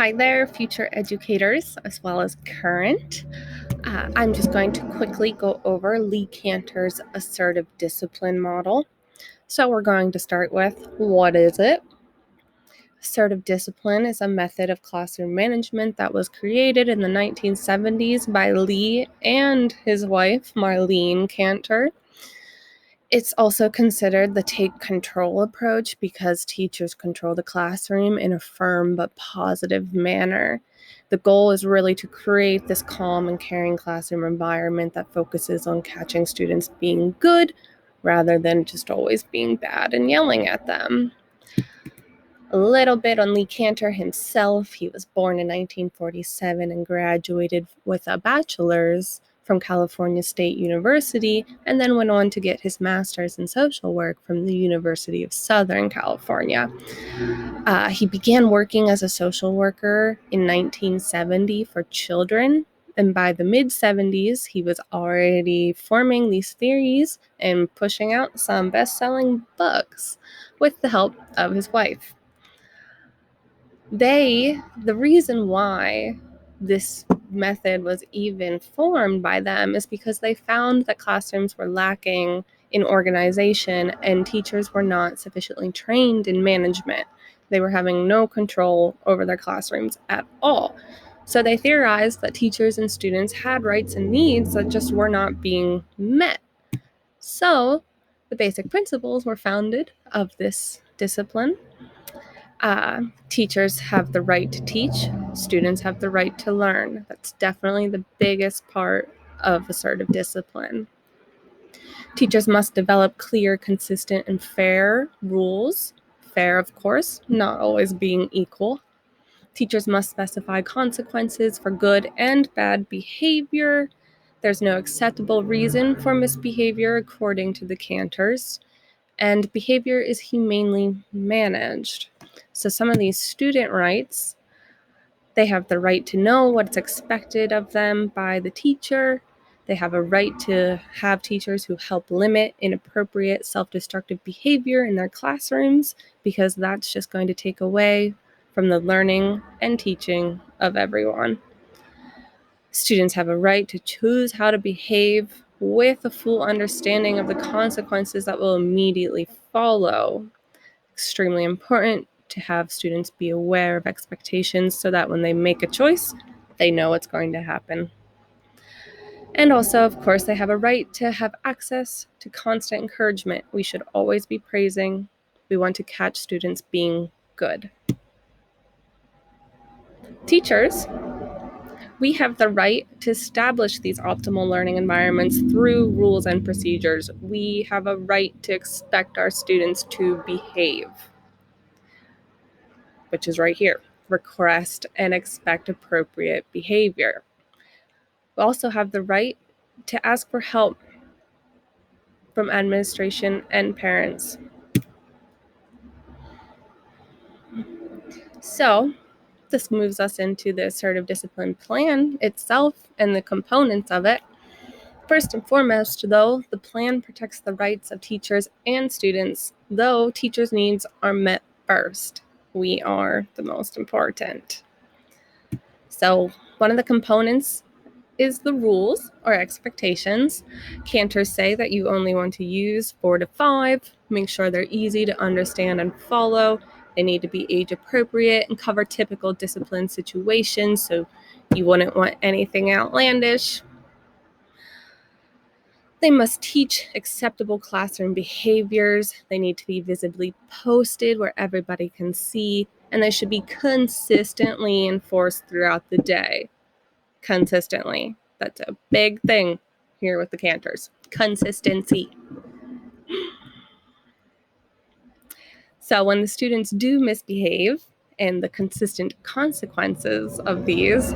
Hi there, future educators as well as current. I'm just going to quickly go over Lee Canter's assertive discipline model. So we're going to start with, what is it? Assertive discipline is a method of classroom management that was created in the 1970s by Lee and his wife, Marlene Canter. It's also considered the take control approach because teachers control the classroom in a firm but positive manner. The goal is really to create this calm and caring classroom environment that focuses on catching students being good rather than just always being bad and yelling at them. A little bit on Lee Canter himself. He was born in 1947 and graduated with a bachelor's from California State University, and then went on to get his master's in social work from the University of Southern California. He began working as a social worker in 1970 for children, and by the mid-70s, he was already forming these theories and pushing out some best-selling books with the help of his wife. The reason why this method was even formed by them is because they found that classrooms were lacking in organization and teachers were not sufficiently trained in management. They were having no control over their classrooms at all. So they theorized that teachers and students had rights and needs that just were not being met. So the basic principles were founded of this discipline. Teachers have the right to teach, students have the right to learn. That's definitely the biggest part of assertive discipline. Teachers must develop clear, consistent, and fair rules. Fair, of course, not always being equal. Teachers must specify consequences for good and bad behavior. There's no acceptable reason for misbehavior according to the Canters, and behavior is humanely managed. So some of these student rights, they have the right to know what's expected of them by the teacher. They have a right to have teachers who help limit inappropriate self-destructive behavior in their classrooms, because that's just going to take away from the learning and teaching of everyone. Students have a right to choose how to behave with a full understanding of the consequences that will immediately follow. Extremely important to have students be aware of expectations so that when they make a choice, they know what's going to happen. And also, of course, they have a right to have access to constant encouragement. We should always be praising. We want to catch students being good. Teachers, we have the right to establish these optimal learning environments through rules and procedures. We have a right to expect our students to behave, which is right here. Request and expect appropriate behavior. We also have the right to ask for help from administration and parents. So this moves us into the assertive discipline plan itself and the components of it. First and foremost, though, the plan protects the rights of teachers and students, though teachers' needs are met first. We are the most important. So one of the components is the rules or expectations. Canters say that you only want to use 4 to 5. Make sure they're easy to understand and follow. They need to be age appropriate and cover typical discipline situations, so you wouldn't want anything outlandish. They must teach acceptable classroom behaviors. They need to be visibly posted where everybody can see, and they should be consistently enforced throughout the day. Consistently. That's a big thing here with the Canters. Consistency. So when the students do misbehave, and the consistent consequences of these,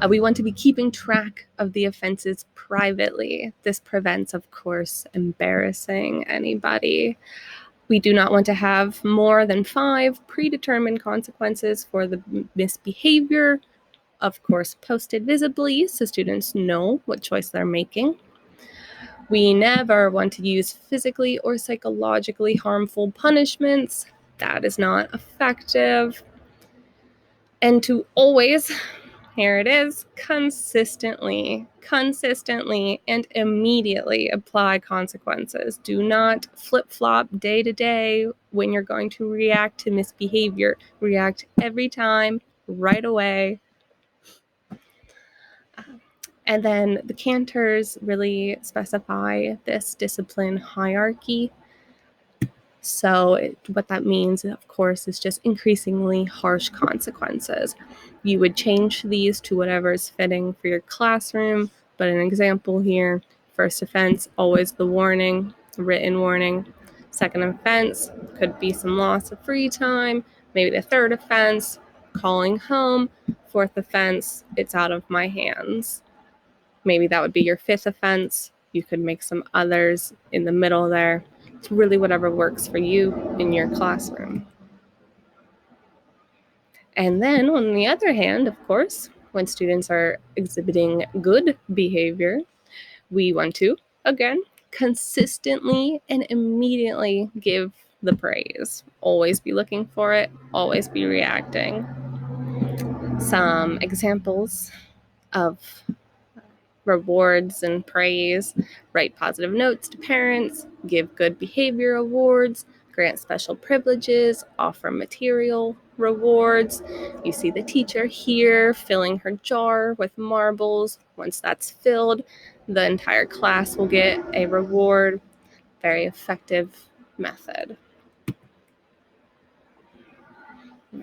we want to be keeping track of the offenses privately. This prevents, of course, embarrassing anybody. We do not want to have more than 5 predetermined consequences for the misbehavior, of course, posted visibly so students know what choice they're making. We never want to use physically or psychologically harmful punishments. That is not effective. And to always, here it is, consistently and immediately apply consequences. Do not flip-flop day to day when you're going to react to misbehavior. React every time, right away. And then the Canters really specify this discipline hierarchy. So what that means, of course, is just increasingly harsh consequences. You would change these to whatever is fitting for your classroom, but an example here, first offense, always the warning, written warning. Second offense could be some loss of free time. Maybe the third offense, calling home. Fourth offense, it's out of my hands. Maybe that would be your fifth offense. You could make some others in the middle there. It's really whatever works for you in your classroom. And then on the other hand, of course, when students are exhibiting good behavior, we want to, again, consistently and immediately give the praise. Always be looking for it, always be reacting. Some examples of rewards and praise, write positive notes to parents, give good behavior awards, grant special privileges, offer material rewards. You see the teacher here filling her jar with marbles. Once that's filled, the entire class will get a reward. Very effective method.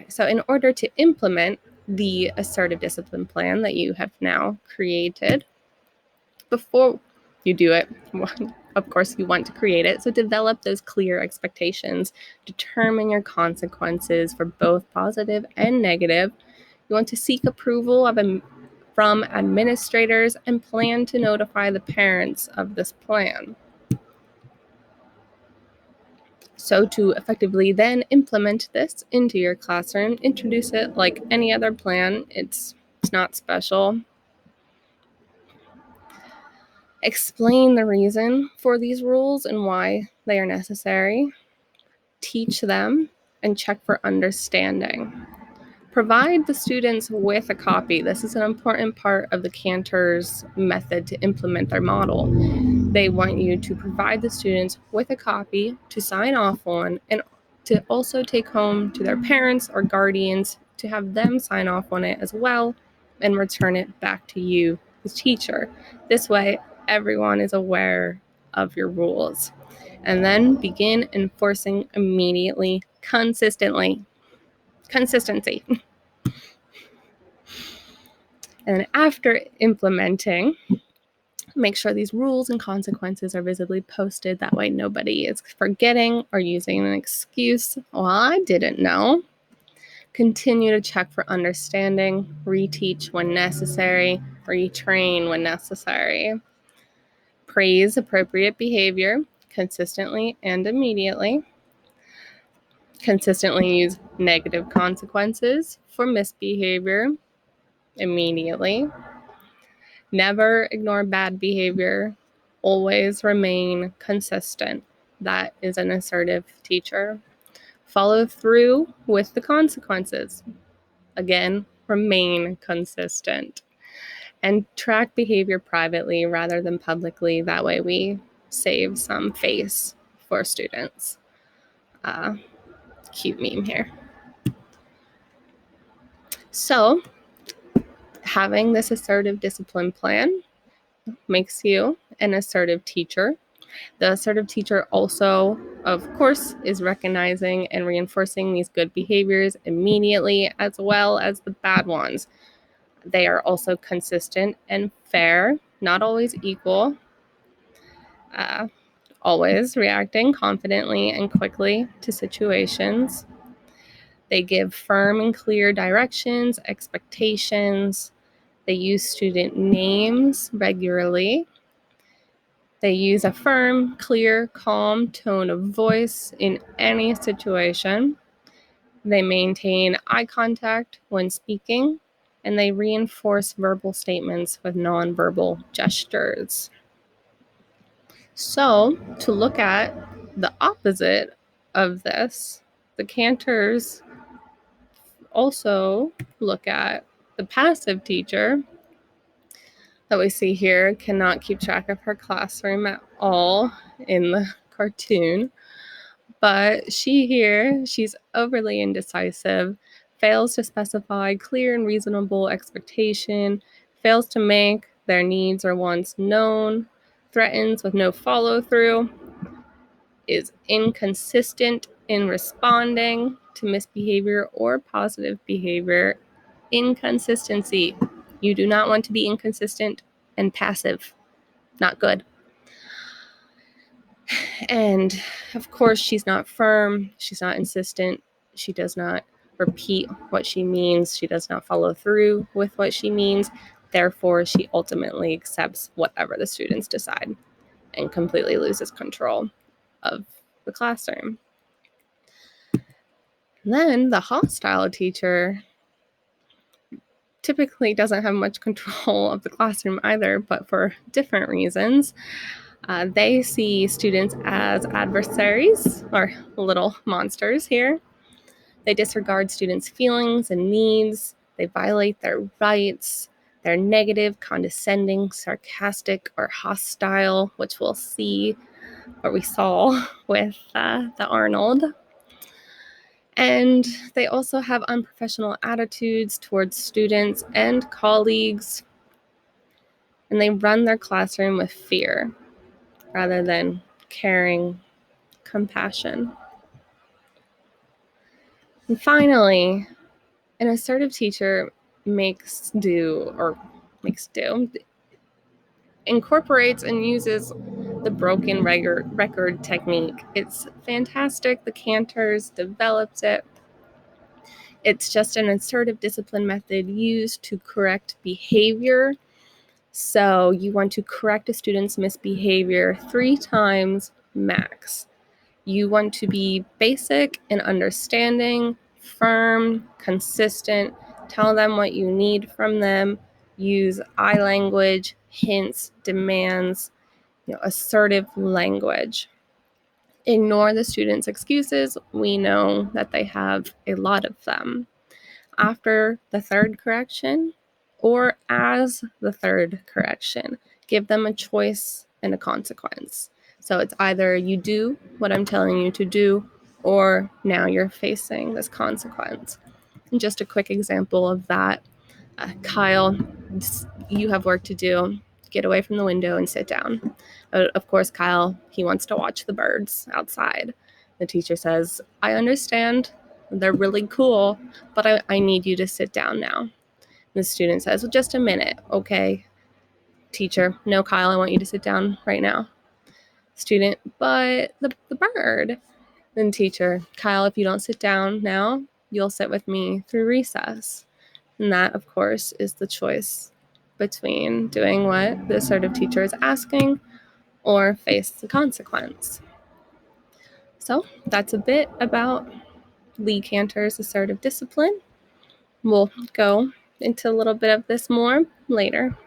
So in order to implement the assertive discipline plan that you have now created, before you do it, of course, you want to create it. So develop those clear expectations, determine your consequences for both positive and negative. You want to seek approval from administrators and plan to notify the parents of this plan. So to effectively then implement this into your classroom, introduce it like any other plan. It's not special. Explain the reason for these rules and why they are necessary. Teach them and check for understanding. Provide the students with a copy. This is an important part of the Canter's method to implement their model. They want you to provide the students with a copy to sign off on and to also take home to their parents or guardians to have them sign off on it as well and return it back to you, the teacher. This way, everyone is aware of your rules. And then begin enforcing immediately, consistently. Consistency. And after implementing, make sure these rules and consequences are visibly posted. That way nobody is forgetting or using an excuse. Well, I didn't know. Continue to check for understanding, reteach when necessary, retrain when necessary. Praise appropriate behavior consistently and immediately. Consistently use negative consequences for misbehavior immediately. Never ignore bad behavior. Always remain consistent. That is an assertive teacher. Follow through with the consequences. Again, remain consistent. And track behavior privately rather than publicly. That way we save some face for students. Cute meme here. So, having this assertive discipline plan makes you an assertive teacher. The assertive teacher also, of course, is recognizing and reinforcing these good behaviors immediately, as well as the bad ones. They are also consistent and fair, not always equal, always reacting confidently and quickly to situations. They give firm and clear directions, expectations. They use student names regularly. They use a firm, clear, calm tone of voice in any situation. They maintain eye contact when speaking, and they reinforce verbal statements with nonverbal gestures. So, to look at the opposite of this, the Canters also look at the passive teacher that we see here cannot keep track of her classroom at all in the cartoon. But she's overly indecisive, fails to specify clear and reasonable expectation, fails to make their needs or wants known, threatens with no follow through, is inconsistent in responding to misbehavior or positive behavior. Inconsistency. You do not want to be inconsistent and passive. Not good. And of course, she's not firm. She's not insistent. She does not repeat what she means. She does not follow through with what she means. Therefore, she ultimately accepts whatever the students decide and completely loses control of the classroom. And then the hostile teacher typically doesn't have much control of the classroom either, but for different reasons. They see students as adversaries or little monsters here. They disregard students' feelings and needs. They violate their rights. They're negative, condescending, sarcastic, or hostile, which we'll see, or we saw with the Arnold. And they also have unprofessional attitudes towards students and colleagues. And they run their classroom with fear rather than caring, compassion. And finally, an assertive teacher incorporates and uses the broken record technique. It's fantastic. The Canters developed it. It's just an assertive discipline method used to correct behavior. So you want to correct a student's misbehavior 3 times max. You want to be basic and understanding, firm, consistent, tell them what you need from them, use I language, hints, demands, assertive language. Ignore the students' excuses. We know that they have a lot of them. After the 3rd correction or as the 3rd correction, give them a choice and a consequence. So it's either you do what I'm telling you to do, or now you're facing this consequence. And just a quick example of that, Kyle, you have work to do. Get away from the window and sit down. Of course, Kyle, he wants to watch the birds outside. The teacher says, I understand. They're really cool, but I need you to sit down now. The student says, well, just a minute. Okay, teacher. No, Kyle, I want you to sit down right now. Student, but the bird. Then teacher, Kyle, if you don't sit down now, you'll sit with me through recess. And that, of course, is the choice between doing what the assertive teacher is asking or face the consequence. So that's a bit about Lee Canter's assertive discipline. We'll go into a little bit of this more later.